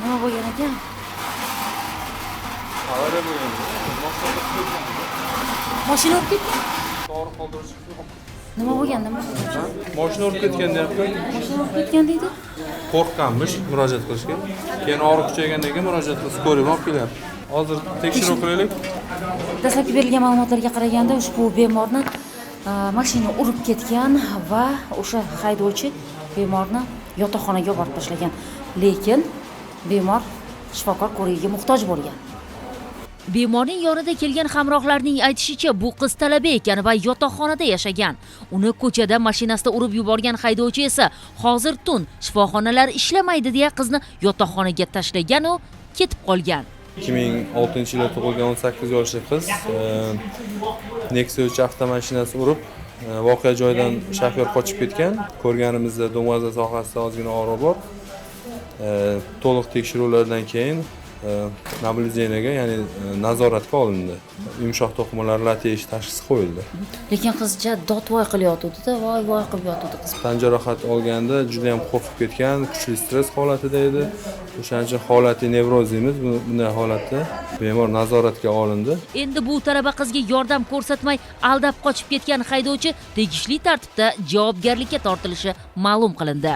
Nima bo'lgan ekan? Avariya bo'lgan. Mashina urib ketdi. To'g'ri qoldirish yo'q. Nima bo'lgan? Nima? Mashina urib ketgan deyapti. Mashina urib ketgan deydi. Qo'rqqanmish murojaat qilishga. Keyin og'riq kuchaygandan keyin murojaat qilib skoriy olib kelyapti. Hozir tekshiruv qilaylik. Dastlabki berilgan ma'lumotlarga qaraganda ushbu bemorni mashina urib ketgan va o'sha haydovchi bemorni yotoqxonaga olib borib tashlagan. Lekin bemor shifokor ko'rigiga muhtoj bo'lgan. Bemorning yonida kelgan hamrohlarning aytishicha, bu qiz talaba ekan va yotoqxonada yashagan. Uni ko'chada mashinasida urib yuborgan haydovchi esa hozir tun shifoxonalar ishlamaydi deya qizni yotoqxonaga tashlagan u ketib qolgan. 2006-yilda tug'ilgan 18 yoshli qiz Nexia 3 avtomashinasi urib voqea joyidan shofyor qochib ketgan. Ko'rganimizda Do'ng'aza sohasida ozgina og'riq bor. To'liq tekshiruvlardan keyin nablюдениyaga, ya'ni nazoratga olindi. Yumshoq to'qimalar lateyish tashxisi qo'yildi. Lekin qizcha dodvoy qilyotdi-da, voy qilib yotdi qiz. Tan jarohati olganda juda ham qo'rqib ketgan, kuchli stress holatida edi. O'shaning uchun holati nevroz deymiz. Bunday holatda bemor nazoratga olindi. Endi bu talaba qizga yordam ko'rsatmay aldab qochib ketgan haydovchi tegishli tartibda javobgarlikka tortilishi ma'lum qilindi.